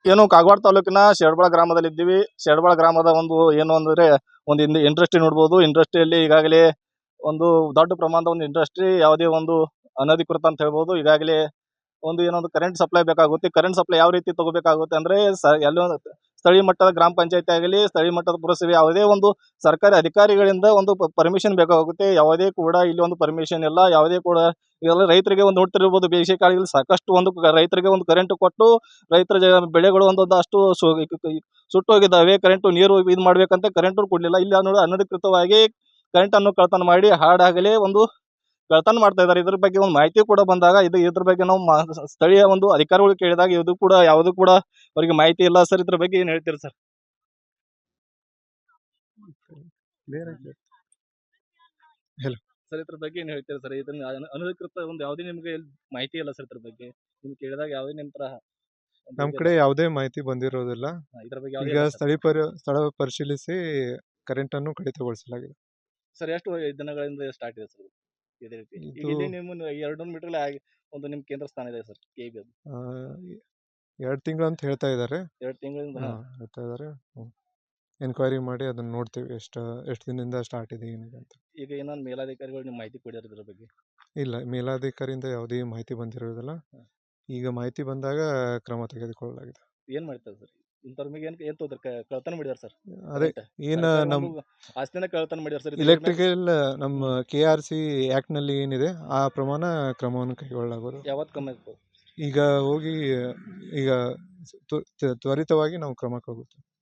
ಏನು ಕಾಗವಾಡ ತಾಲೂಕಿನ ಶೆಡ್ಬಾಳ ಗ್ರಾಮದಲ್ಲಿದ್ದೀವಿ. ಶೆಡ್ಬಾಳ ಗ್ರಾಮದ ಏನು ಅಂದರೆ ಒಂದು ಇಂಡಸ್ಟ್ರಿ ನೋಡ್ಬೋದು. ಇಂಡಸ್ಟ್ರಿಯಲ್ಲಿ ಈಗಾಗಲೇ ಒಂದು ದೊಡ್ಡ ಪ್ರಮಾಣದ ಒಂದು ಇಂಡಸ್ಟ್ರಿ, ಯಾವುದೇ ಒಂದು ಅನಧಿಕೃತ ಅಂತ ಹೇಳ್ಬೋದು. ಈಗಾಗಲೇ ಏನೊಂದು ಕರೆಂಟ್ ಸಪ್ಲೈ ಬೇಕಾಗುತ್ತೆ. ಕರೆಂಟ್ ಸಪ್ಲೈ ಯಾವ ರೀತಿ ತಗೋಬೇಕಾಗುತ್ತೆ ಅಂದ್ರೆ ಎಲ್ಲೋ ಸ್ಥಳೀಯ ಮಟ್ಟದ ಗ್ರಾಮ ಪಂಚಾಯತಿ ಆಗಲಿ, ಸ್ಥಳೀಯ ಮಟ್ಟದ ಪುರಸಭೆ, ಯಾವುದೇ ಒಂದು ಸರ್ಕಾರಿ ಅಧಿಕಾರಿಗಳಿಂದ ಒಂದು ಪರ್ಮಿಷನ್ ಬೇಕಾಗುತ್ತೆ. ಯಾವುದೇ ಕೂಡ ಇಲ್ಲಿ ಒಂದು ಪರ್ಮಿಷನ್ ಇಲ್ಲ. ಯಾವುದೇ ಕೂಡ ಇದೆಲ್ಲ ರೈತರಿಗೆ ಒಂದು ನೋಡ್ತಿರ್ಬೋದು, ಬೇಸಿಗೆ ಕಾಲದಲ್ಲಿ ಸಾಕಷ್ಟು ರೈತರಿಗೆ ಒಂದು ಕರೆಂಟ್ ಕೊಟ್ಟು ರೈತರ ಬೆಳೆಗಳು ಒಂದೊಂದಷ್ಟು ಸುಟ್ಟೋಗಿದ್ದಾವೆ. ನೀರು ಇದು ಮಾಡ್ಬೇಕಂತ ಕರೆಂಟ್ ಕೊಡ್ಲಿಲ್ಲ. ಇಲ್ಲಿ ನೋಡಿ ಅನಧಿಕೃತವಾಗಿ ಕರೆಂಟ್ ಅನ್ನು ಕಳ್ತನ ಮಾಡಿ ಹಾಡಾಗಲೇ ಒಂದು ಕಳ್ತನ ಮಾಡ್ತಾ ಇದ್ದಾರೆ. ಇದ್ರ ಬಗ್ಗೆ ಒಂದು ಮಾಹಿತಿ ಕೂಡ ಬಂದಾಗ ಇದ್ರ ಬಗ್ಗೆ ನಾವು ಸ್ಥಳೀಯ ಒಂದು ಅಧಿಕಾರಿಗಳು ಕೇಳಿದಾಗ ಇದು ಕೂಡ ಯಾವುದು ಕೂಡ ಅವರಿಗೆ ಮಾಹಿತಿ ಇಲ್ಲ ಸರ್. ಇದ್ರ ಬಗ್ಗೆ ಏನ್ ಹೇಳ್ತೀರಿ ಸರ್? ಸರ್ ಇದ್ರ ಬಗ್ಗೆ ಏನ್ ಹೇಳ್ತೀರಿ ಸರ್? ಇದನ್ನ ಅನಧಿಕೃತ ಒಂದು ಯಾವುದೇ ನಿಮ್ಗೆ ಮಾಹಿತಿ ಇಲ್ಲ ಸರ್ ಇದ್ರ ಬಗ್ಗೆ? ನಿಮ್ಗೆ ಕೇಳಿದಾಗ ಯಾವುದೇ ನಿಮ್ ತರ ನಮ್ ಕಡೆ ಯಾವುದೇ ಮಾಹಿತಿ ಬಂದಿರೋದಿಲ್ಲ. ಇದ್ರ ಬಗ್ಗೆ ಈಗ ಯಾವುದೇ ಸ್ಥಳ ಪರಿಶೀಲಿಸಿ ಕರೆಂಟ್ ಅನ್ನು ಕಡಿತಗೊಳಿಸಲಾಗಿದೆ. ಸರ್ ಎಷ್ಟು ದಿನಗಳಿಂದ ಸ್ಟಾರ್ಟ್ ಇದೆ ಸರ್ ಇದೇ ರೀತಿ? ಈಗ ಇಲ್ಲಿ ನಿಮ್ಮ 200 ಮೀಟರ್ ಒಂದು ನಿಮ್ ಕೇಂದ್ರ ಸ್ಥಾನ ಇದೆ ಸರ್, ಕೆಬಿ ಅದು. 2 ತಿಂಗಳು ಅಂತ ಹೇಳ್ತಾ ಇದ್ದಾರೆ. 2 ತಿಂಗಳಿಂದ ಹೇಳ್ತಾ ಇದ್ದಾರೆ. ಎನ್ಕ್ವೈರಿ ಮಾಡಿ ಅದನ್ನ ನೋಡ್ತೀವಿ ಎಷ್ಟು ದಿನದಿಂದ ಸ್ಟಾರ್ಟ್ ಇದೆ ಏನಿದೆ ಅಂತ. ಈಗ ಏನಾದ್ರು ಮೇಲಾಧಿಕಾರಿಗಳು ನಿಮ್ ಮಾಹಿತಿ ಕೊಡ್ಯಾರ ಇದ್ರ ಬಗ್ಗೆ? ಇಲ್ಲ, ಮೇಲಾಧಿಕಾರಿಯಿಂದ ಯಾವುದೇ ಮಾಹಿತಿ ಬಂದಿರೋದಿಲ್ಲ. ಈಗ ಮಾಹಿತಿ ಬಂದಾಗ ಕ್ರಮ ತೆಗೆದುಕೊಳ್ಳಲಾಗಿದೆ. ಏನ್ ಮಾಡ್ತಾರೆ ಸರ್ ಇಂಥವ್ರ ಮೇಲೆ? ಏನ್ ಕಳ್ತನ ಮಾಡಿದಾರ ಸರ್? ಅದೇ ಏನ ನಮ್ ಆಸ್ತಿನ ಕಳ್ತನ ಮಾಡಿದಾರ ಸರ್. ಇಲೆಕ್ಟ್ರಿಕಲ್ ನಮ್ಮ KRC ಆಕ್ಟ್ ನಲ್ಲಿ ಏನಿದೆ ಆ ಪ್ರಮಾಣ ಕ್ರಮವನ್ನು ಕೈಗೊಳ್ಳಲಾಗುವುದು. ಯಾವತ್ ಕಮ್ಮಿ ಈಗ ಹೋಗಿ ಈಗ ತ್ವರಿತವಾಗಿ ನಾವು ಕ್ರಮ ಕೈಗೊಳ್ಳುತ್ತೇವೆ.